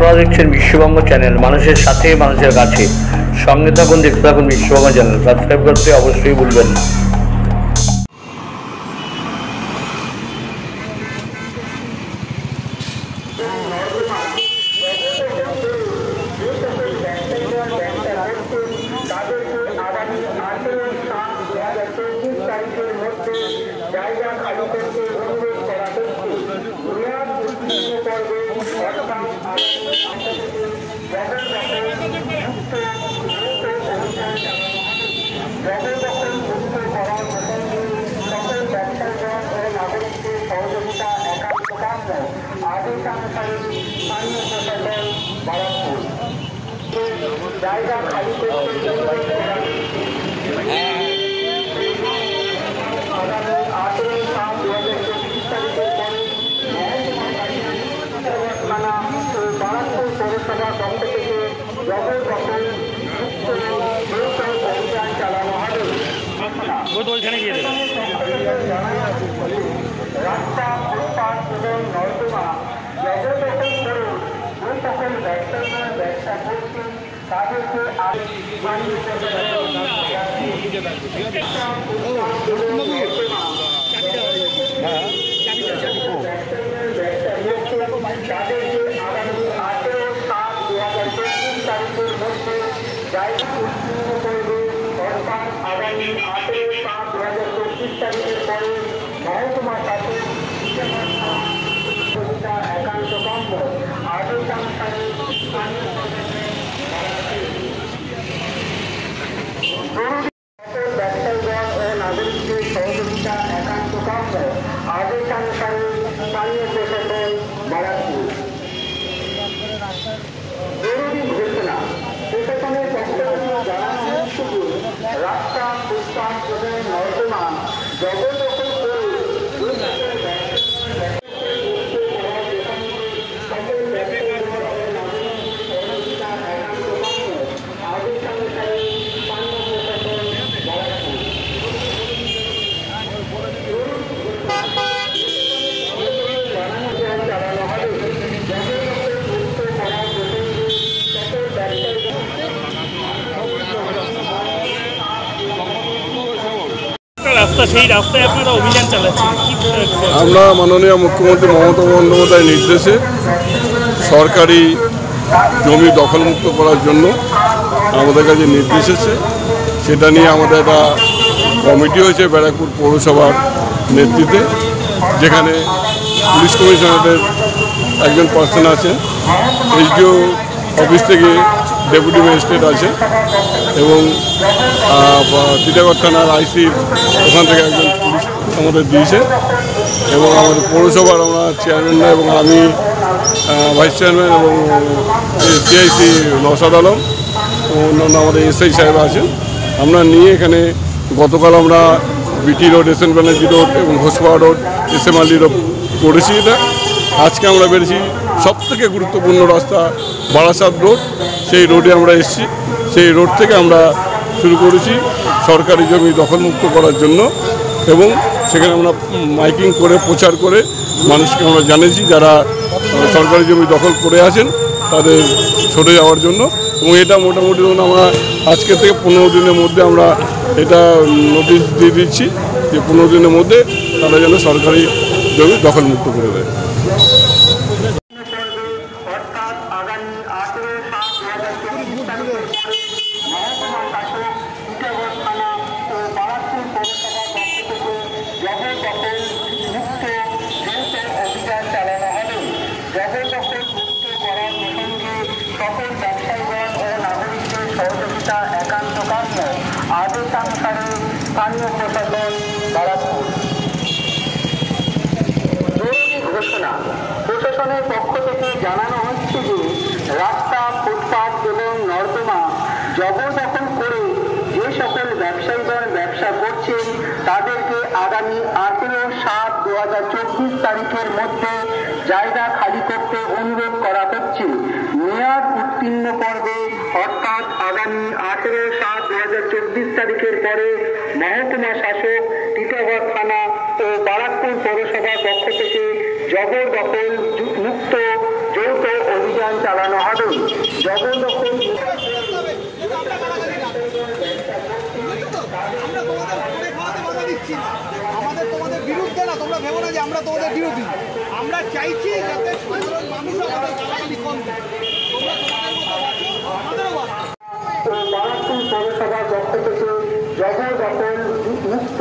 আপনারা দেখছেন বিশ্ববঙ্গ চ্যানেল, মানুষের সাথে মানুষের কাছে। সঙ্গে থাকুন, দেখতে থাকুন বিশ্ববঙ্গ চ্যানেল। সাবস্ক্রাইব করতে অবশ্যই ভুলবেন না। জায়গা খালি করতে আগামী 18/7/2024 তারিখের পরে থানা ও বারাকপুর পৌরসভা পক্ষ থেকে জবরদখল মুক্ত অভিযান চালানো হবে। রাস্তা, ফুটপাত এবং নর্দমা জবরদখল করে যে সকল ব্যবসায়ীরা ব্যবসা করছে তাদেরকে আগামী 18/7/2024 তারিখের মধ্যে জায়গা উত্তীর্ণ করবে। অর্থাৎ আগামী 18/7/2024 তারিখের পরে মহকুমা শাসক একান্ত কাম্য আদেশানুসারে ব্যবসায়ীগণ ও নাগরিকদের সহযোগিতা একান্ত কাম্য আদেশানুসারে স্থানীয় প্রশাসন বারাকপুর। জরুরি ঘোষণা, প্রশাসনের পক্ষ থেকে জানানো হচ্ছে যে রাস্তা, ফুটপাত এবং নর্দমা জবরদখল করে সেই রাস্তায় আপনারা অভিযান চালাচ্ছেন। আমরা মাননীয় মুখ্যমন্ত্রী মমতা বন্দ্যোপাধ্যায়ের নির্দেশে সরকারি জমি দখলমুক্ত করার জন্য আমাদের কাছে নির্দেশ এসেছে। সেটা নিয়ে আমাদের একটা কমিটি হয়েছে ব্যারাকপুর পৌরসভার নেতৃত্বে, যেখানে পুলিশ কমিশনারের একজন পার্সন আছেন, এসডিও অফিস থেকে ডেপুটি ম্যাজিস্ট্রেট আছে এবং টিটাগড় থানার আইসি ওখান থেকে একজন পুলিশ আমাদের দিয়েছে এবং আমাদের পৌরসভার আমরা চেয়ারম্যানরা এবং আমি ভাইস চেয়ারম্যান এবং সিআইসি নওশাদ আলম ও অন্যান্য আমাদের এসআই সাহেব আছেন। আমরা নিয়ে এখানে গতকাল আমরা BT road, SN Banerjee road এবং Ghoshpara road, SM Ali road করেছি। এটা আজকে আমরা বেরিয়েছি সবথেকে গুরুত্বপূর্ণ রাস্তা বারাসাত রোড, সেই রোডে আমরা এসেছি। সেই রোড থেকে আমরা শুরু করেছি সরকারি জমি দখলমুক্ত করার জন্য এবং সেখানে আমরা মাইকিং করে প্রচার করে মানুষকে আমরা জানিয়েছি যারা সরকারি জমি দখল করে আছেন তাদের সরে যাওয়ার জন্য। এবং এটা মোটামুটি ধরুন আমরা আজকে থেকে 15 দিনের মধ্যে আমরা এটা নোটিশ দিয়ে দিচ্ছি যে 15 দিনের মধ্যে তারা যেন সরকারি জমি দখলমুক্ত করে দেয়। একান্ত কাম্য আদেশানুসারে স্থানীয় প্রশাসন বারাকপুর। জরুরি ঘোষণা, প্রশাসনের পক্ষ থেকে জানানো হচ্ছে যে রাস্তা, ফুটপাত এবং নর্দমা জবরদখল করে যে সকল ব্যবসায়ীগণ ব্যবসা করছেন তাদেরকে আগামী 18/7/2024 তারিখের মধ্যে জায়গা খালি করতে অনুরোধ করা হচ্ছে। মেয়াদ উত্তীর্ণ পর্বে অর্থাৎ আগামী 18/7/2024 তারিখের পরে মহকুমা শাসক, টিটাগড় থানা ও বারাকপুর পৌরসভার পক্ষ থেকে জবরদখল মুক্ত যৌথ অভিযান চালানো আমরা তো ওদের বিরোধী। আমরা চাইছি যাতে সাধারণ মানুষ আমাদের গালাগালি কম দেয়। তোমরা তোমাদের মতো বাঁচো, আমাদেরও বাঁচো। ও বারাকপুর পৌরসভার পক্ষ থেকে জবরদখল মুক্ত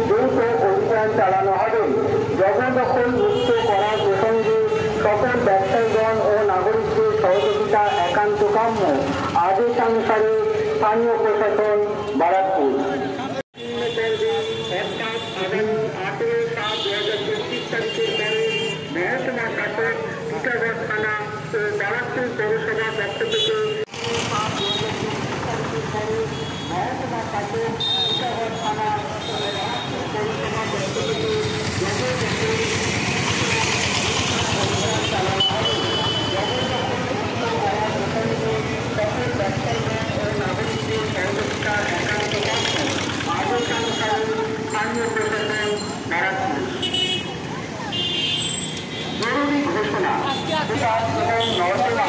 যৌথ অভিযান চালানো হবে। জবরদখল মুক্ত করার প্রসঙ্গে সকল ব্যবসায়ীগণ ও নাগরিকদের সহযোগিতা একান্ত কাম্য। আদেশানুসারে স্থানীয় প্রশাসন বারাকপুর। অর্থাৎ আগামী 18/7/2024 তারিখের পরে মহকুমা শাসক টিটাগড় থানা ও বারাকপুর পৌরসভার পক্ষ থেকে মহকুমা শাসক টিটাগড় থানা ও বারাকপুর পৌরসভার পক্ষ থেকে চালানো হবে। সকল ব্যবসায়ীগণ ও নাগরিকদের সহযোগিতা একান্ত কাম্য। আদেশানুসারে স্থানীয় প্রশাসন বারাকপুর। জরুরি ঘোষণা, ফুটপাত এবং নর্দমা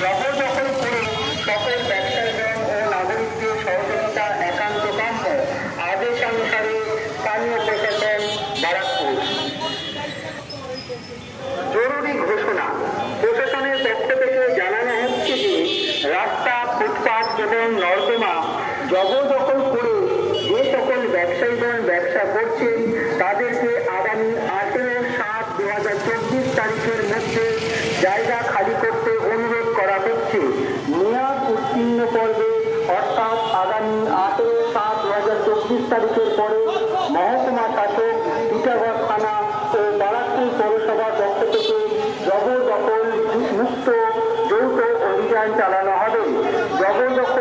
জবরদখল করে সকল ব্যবসায়ীগণ ও নাগরিকদের সহযোগিতা একান্ত কাম্য। আদেশানুসারে স্থানীয় প্রশাসন বারাকপুর। জরুরি ঘোষণা, প্রশাসনের পক্ষ থেকে জানানো হচ্ছে যে রাস্তা, ফুটপাত এবং নর্দমা জবরদখল করে যে সকল ব্যবসায়ীগণ ব্যবসা করছেন তাদেরকে আগামী 18/7/2024 তারিখের মধ্যে জায়গা খালি করতে অনুরোধ করা হচ্ছে। মেয়াদ উত্তীর্ণ পর্বে অর্থাৎ আগামী 18/7/2024 তারিখের পরে মহকুমা শাসক টিটাগড় থানা ও বারাকপুর পৌরসভার পক্ষ থেকে জবরদখল মুক্ত যৌথ অভিযান চালানো হবে। জবরদখল